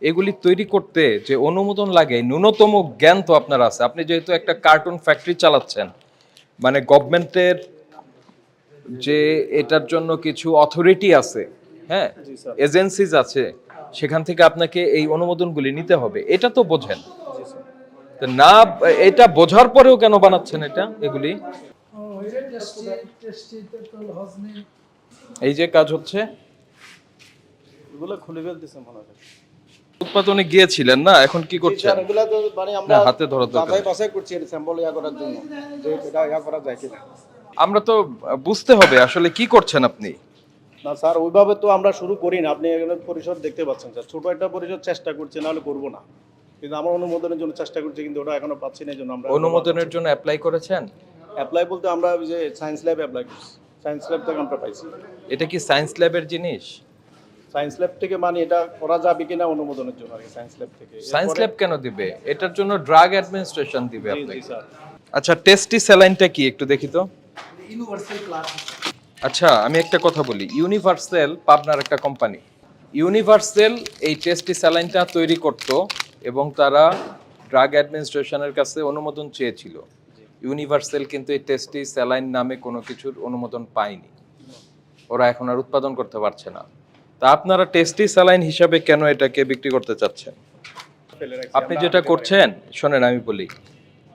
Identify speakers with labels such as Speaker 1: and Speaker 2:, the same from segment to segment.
Speaker 1: এগুলি তৈরি করতে যে অনুমোদন লাগে ন্যূনতম জ্ঞান তো আপনার আছে। আপনি যেহেতু একটা কার্টুন ফ্যাক্টরি চালাচ্ছেন, মানে গভর্নমেন্টের যে এটার জন্য কিছু অথরিটি আছে, হ্যাঁ, এজেন্সিজ আছে, সেখান থেকে আপনাকে এই অনুমোদনগুলি নিতে হবে, এটা তো বোঝেন। তো না, এটা বোঝার পরেও কেন বানাচ্ছেন এটা এগুলি? এই যে কাজ হচ্ছে,
Speaker 2: এগুলো খুলে ফেলতেছে মনে হয়।
Speaker 1: উৎপাদনে গিয়েছিলেন না, এখন কি করছেন?
Speaker 2: স্যার এগুলা তো মানে আমরা
Speaker 1: না, হাতে ধরা দরকার।
Speaker 2: যাচাই বাছাই করছি এর স্যাম্পল ইয়া করার জন্য যে এটা ইয়া করা যায় কিনা।
Speaker 1: আমরা তো বুঝতে হবে আসলে কি করছেন আপনি।
Speaker 2: না স্যার ওইভাবে তো আমরা শুরু করি না, আপনি এখানে পরিষদ দেখতে পাচ্ছেন স্যার, ছোট একটা পরিষদ চেষ্টা করছে, নাহলে করবো না। কিন্তু আমরা অনুমোদনের জন্য চেষ্টা করছি, কিন্তু ওটা এখনো পাচ্ছি না, এই জন্য আমরা
Speaker 1: অনুমোদনের জন্য অ্যাপ্লাই করেছেন?
Speaker 2: অ্যাপ্লাই বলতে আমরা ওই যে সায়েন্স ল্যাবে অ্যাপ্লাই করছি, সায়েন্স ল্যাব থেকে আমরা পাইছি।
Speaker 1: এটা কি সায়েন্স ল্যাবের জিনিস?
Speaker 2: সায়েন্স ল্যাব থেকে মানে এটা করা যাবে কিনা অনুমোদনের জন্য আর কি, সায়েন্স ল্যাব থেকে।
Speaker 1: সায়েন্স ল্যাব কেন দিবে? এটার জন্য ড্রাগ অ্যাডমিনিস্ট্রেশন দিবে
Speaker 2: জি
Speaker 1: আপনাকে।
Speaker 2: স্যার।
Speaker 1: আচ্ছা, টেস্টি স্যালাইনটা কি একটু দেখি তো।
Speaker 2: Universal class.
Speaker 1: আচ্ছা, আমি একটা কথা বলি, ইউনিভার্সাল পাবনার একটা কোম্পানি। ইউনিভার্সাল এই টেস্টি স্যালাইনটা তৈরি করত এবং তারা ড্রাগ অ্যাডমিনিস্ট্রেশনের কাছে অনুমোদন চেয়েছিল। ইউনিভার্সাল কিন্তু এই টেস্টি স্যালাইন নামে কোনো কিছুর অনুমোদন পায়নি, ওরা এখন আর উৎপাদন করতে পারছে না। তা আপনারা টেস্টি স্যালাইন হিসাবে কেন এটাকে বিক্রি করতে চাচ্ছেন? আপনি যেটা করছেন, শোনেন আমি বলি,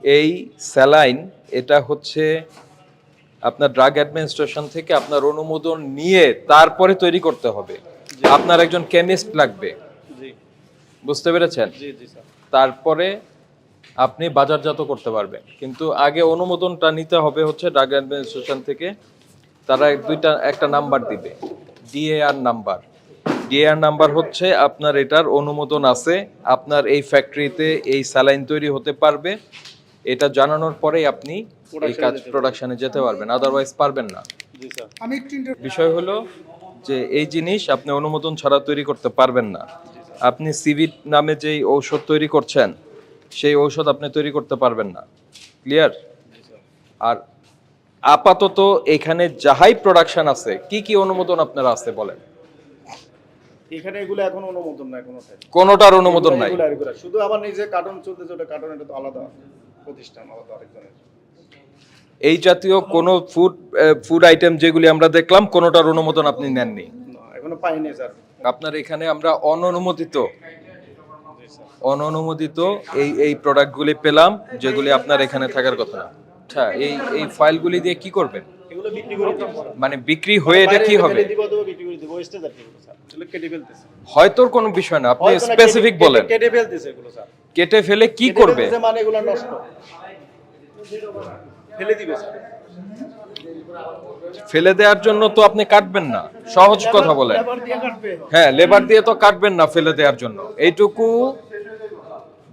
Speaker 1: এই স্যালাইন এটা হচ্ছে আপনার ড্রাগ অ্যাডমিনিস্ট্রেশন থেকে আপনার অনুমোদন নিয়ে তারপরে তৈরি করতে হবে। আপনার একজন কেমিস্ট লাগবে,
Speaker 2: জি
Speaker 1: বুঝতে পেরেছেন?
Speaker 2: জি জি স্যার।
Speaker 1: তারপরে আপনি বাজারজাত করতে পারবেন, কিন্তু আগে অনুমোদনটা নিতে হবে হচ্ছে ড্রাগ অ্যাডমিনিস্ট্রেশন থেকে। তারা একটা নাম্বার দিবে, ডিএআর নাম্বার। ডিএআর নাম্বার হচ্ছে আপনার এটার অনুমোদন আছে, আপনার এই ফ্যাক্টরিতে এই স্যালাইন তৈরি হতে পারবে, এটা জানানোর পরেই আপনি এই কাজ প্রোডাকশনে যেতে পারবেন, আদারওয়াইজ পারবেন না।
Speaker 2: জি স্যার।
Speaker 1: বিষয় হলো যে এই জিনিস আপনি অনুমোদন ছাড়া তৈরি করতে পারবেন না। আপনি সিভিট নামে যেই ঔষধ তৈরি করছেন, সেই ঔষধ আপনি তৈরি করতে পারবেন না। ক্লিয়ার? আর আপাতত এখানে যাহাই প্রোডাকশন আছে, কি কি অনুমোদন আপনারা আছে বলেন?
Speaker 2: এখানে এগুলো এখন অনুমোদন নাই কোনোটাই।
Speaker 1: কোনোটার অনুমোদন নাই।
Speaker 2: এগুলা শুধু আমার নিজে কার্টুন চলতেছে, ওটা কার্টুন, এটা তো আলাদা প্রতিষ্ঠান, আলাদা আরেকজনের।
Speaker 1: এই জাতীয় কোনো ফুড আইটেম যেগুলি আমরা দেখলাম, কোনোটার অনুমোদন আপনি নেননি।
Speaker 2: না এখনো পাইনি স্যার।
Speaker 1: আপনার এখানে আমরা অননুমোদিত এই প্রোডাক্টগুলি পেলাম, যেগুলি আপনার এখানে থাকার কথা না। আচ্ছা, এই ফাইলগুলি দিয়ে কি করবেন?
Speaker 2: এগুলো বিক্রি করে দিব।
Speaker 1: মানে বিক্রি হয়ে এটা কি হবে?
Speaker 2: দিব তো বিক্রি করে দিব, ওয়েস্টেজ আর কি এগুলো স্যার। এগুলো কেটে ফেলতেছে।
Speaker 1: হয়তো কোনো বিষয় না, আপনি স্পেসিফিক বলেন।
Speaker 2: কেটে ফেলতেছে এগুলো স্যার।
Speaker 1: কেটে ফেলে কি
Speaker 2: কেটে
Speaker 1: করবে?
Speaker 2: ফেলতেছে মানে এগুলো নষ্ট। ফেলে দিবে স্যার।
Speaker 1: ফেলে দেওয়ার জন্য তো আপনি কাটবেন না, সহজ কথা বলেন।
Speaker 2: লেবার দিয়ে কাটবে।
Speaker 1: হ্যাঁ, লেবার দিয়ে তো কাটবেন না ফেলে দেওয়ার জন্য, এইটুকু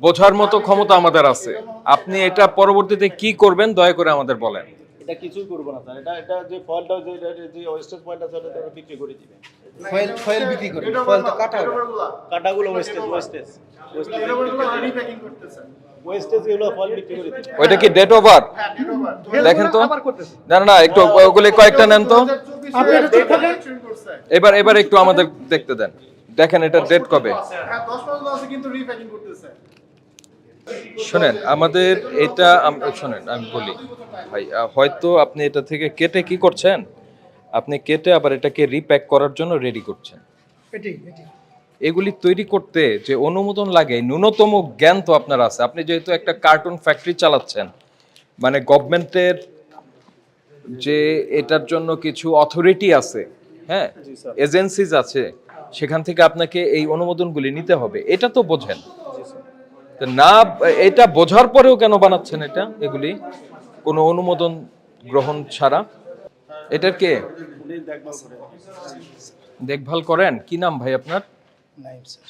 Speaker 1: বোঝার মতো ক্ষমতা আমাদের আছে। আপনি এটা পরবর্তীতে কি করবেন দয়া করে আমাদের বলেন।
Speaker 2: এটা কিছুই করব না স্যার, এটা যে ফয়েলটা যে ওয়েস্টেজ ফয়েলটা স্যার এটা বিক্রি করে দিবে।
Speaker 3: ফয়েল বিক্রি করে, ফয়েল তো কাটা হবে।
Speaker 2: কাটাগুলো ওয়েস্টেজ রিপ্যাকিং করতেছে। ওয়েস্টেজ এগুলো ফয়েল বিক্রি করে দিবে।
Speaker 1: ওইটা কি ডেট ওভার? দেখেন তো। না না, একটু ওগুলি কয়েকটা নেন তো। এবার একটু আমাদের দেখতে দেন, দেখেন এটা ডেট কবে। শোনেন আমাদের এটা, শোনেন আমি বলি ভাই, হয়তো আপনি এটা থেকে কেটে কি করছেন, আপনি কেটে আবার এটাকে রিপ্যাক করার জন্য রেডি করছেন। এগুলি তৈরি করতে যে অনুমোদন লাগে ন্যূনতম জ্ঞান তো আপনার আছে। আপনি যেহেতু একটা কার্টুন ফ্যাক্টরি চালাচ্ছেন, মানে গভর্নমেন্টের যে এটার জন্য কিছু অথরিটি আছে, হ্যাঁ, এজেন্সিজ আছে, সেখান থেকে আপনাকে এই অনুমোদনগুলি নিতে হবে, এটা তো বোঝেন। তো না, এটা বোঝার পরেও কেন বানাচ্ছেন এটা এগুলি কোনো অনুমোদন গ্রহণ ছাড়া? এটার কে দেখভাল করেন? কি নাম ভাই আপনার?
Speaker 3: নাইম স্যার।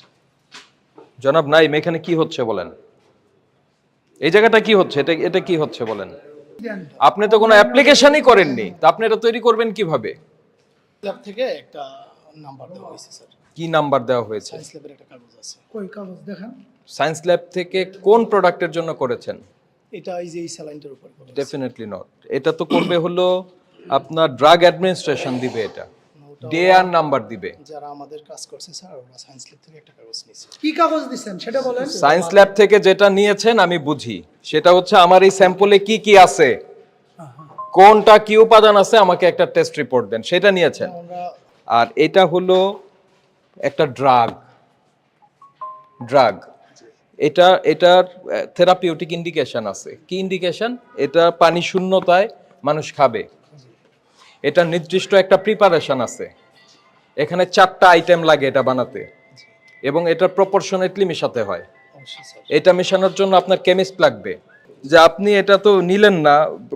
Speaker 1: জনাব নাইম, এখানে কি হচ্ছে বলেন? এই জায়গাটা কি হচ্ছে? এটা কি হচ্ছে বলেন? আপনি তো কোনো অ্যাপ্লিকেশনই করেননি, তা আপনি এটা তৈরি করবেন কিভাবে?
Speaker 3: ল্যাব থেকে একটা নাম্বার দেওয়া হয়েছে স্যার।
Speaker 1: কি নাম্বার দেওয়া হয়েছে?
Speaker 3: সায়েন্স ল্যাবের একটা কাগজ আছে। কই কাগজ দেখান।
Speaker 1: সায়েন্স ল্যাব থেকে কোন প্রোডাক্টের জন্য করেছেন?
Speaker 3: এটা এই যে এই স্যালাইনটার উপর করা।
Speaker 1: Definitely not. এটা তো করবে হলো আপনার ড্রাগ অ্যাডমিনিস্ট্রেশন দিবে এটা, ডে আর নাম্বার দিবে।
Speaker 3: যারা আমাদের কাজ করছে স্যার ওরা সায়েন্স ল্যাব থেকে একটা কাগজ নিয়েছে।
Speaker 4: কি কাগজ দিচ্ছেন সেটা বলেন।
Speaker 1: সায়েন্স ল্যাব থেকে যেটা নিয়েছেন আমি বুঝি, সেটা হচ্ছে আমার এই স্যাম্পলে কি কি আছে, কোনটা কি উপাদান আছে, আমাকে একটা টেস্ট রিপোর্ট দেন, সেটা নিয়েছেন।
Speaker 3: আমরা
Speaker 1: আর এটা হলো একটা ড্রাগ, এটার থেরাপিউটিক ইন্ডিকেশন আছে। কি ইন্ডিকেশন? এটা পানি শূন্যতায় মানুষ খাবে। এটা নির্দিষ্ট একটা প্রিপারেশন আছে, এখানে 4টা আইটেম লাগে এটা বানাতে, এবং এটা প্রপোর্শনেটলি মেশাতে হয়।
Speaker 3: অবশ্যই স্যার।
Speaker 1: এটা মেশানোর জন্য আপনার কেমিস্ট লাগবে। যে আপনি এটা তো নিলেন না,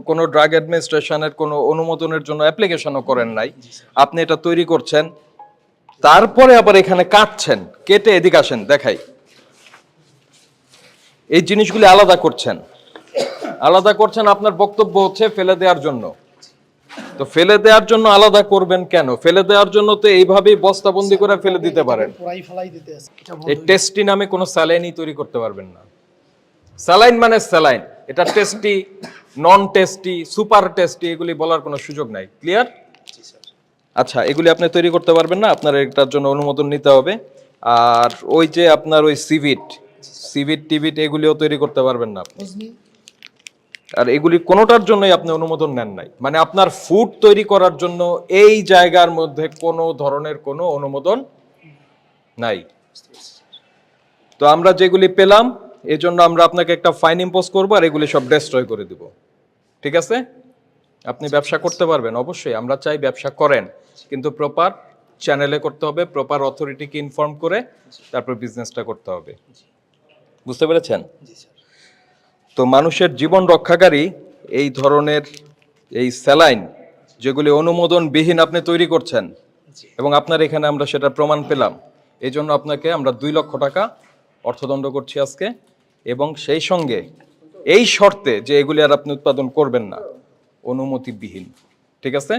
Speaker 1: কোনো ড্রাগ অ্যাডমিনিস্ট্রেশনের কোনো অনুমোদনের জন্য অ্যাপ্লিকেশনও করেন নাই, আপনি এটা তৈরি করছেন, তারপরে আবার এখানে কাটছেন, কেটে এদিকে আসেন দেখাই, এই জিনিসগুলি আলাদা করছেন। আপনার বক্তব্য হচ্ছে ফেলে দেওয়ার জন্য। তো ফেলে দেওয়ার জন্য আলাদা করবেন কেন? ফেলে দেওয়ার জন্য তো এইভাবেই বস্তাবন্দি করে ফেলে দিতে পারেন।
Speaker 3: পুরাই ফেলাই দিতে আছে। এটা
Speaker 1: এই টেস্টি নামে কোনো স্যালাইনই তৈরি করতে পারবেন না। স্যালাইন মানে স্যালাইন, এটা টেস্টি, নন টেস্টি, সুপার টেস্টি এগুলি বলার কোনো সুযোগ নাই। ক্লিয়ার?
Speaker 3: জি স্যার।
Speaker 1: আচ্ছা, এগুলি আপনি তৈরি করতে পারবেন না, আপনার এটার জন্য অনুমোদন নিতে হবে। আর ওই যে আপনার ওই সিভিট টিভিট এগুলিও তৈরি করতে পারবেন না আপনি।
Speaker 3: বুঝনি?
Speaker 1: আর এগুলি কোনোটার জন্যই আপনি অনুমোদন নেন নাই, মানে আপনার ফুড তৈরি করার জন্য এই জায়গার মধ্যে কোনো ধরনের কোনো অনুমোদন নাই। তো আমরা যেগুলি পেলাম এজন্য আমরা আপনাকে একটা ফাইন ইম্পোজ করবো, আর এগুলি সব ডেস্ট্রয় করে দিব। ঠিক আছে? আপনি ব্যবসা করতে পারবেন, অবশ্যই আমরা চাই ব্যবসা করেন, কিন্তু প্রপার চ্যানেলে করতে হবে, প্রপার অথরিটিকে ইনফর্ম করে তারপর বিজনেসটা করতে হবে। বুঝতে পেরেছেন?
Speaker 3: জি স্যার।
Speaker 1: তো মানুষের জীবন রক্ষাকারী এই ধরনের এই স্যালাইন যেগুলি অনুমোদনবিহীন আপনি তৈরি করছেন, এবং আপনার এখানে আমরা সেটা প্রমাণ পেলাম, এই জন্য আপনাকে আমরা 2 লক্ষ টাকা অর্থদণ্ড করছি আজকে, এবং সেই সঙ্গে এই শর্তে যে এগুলি আর আপনি উৎপাদন করবেন না অনুমতিবিহীন। ঠিক আছে?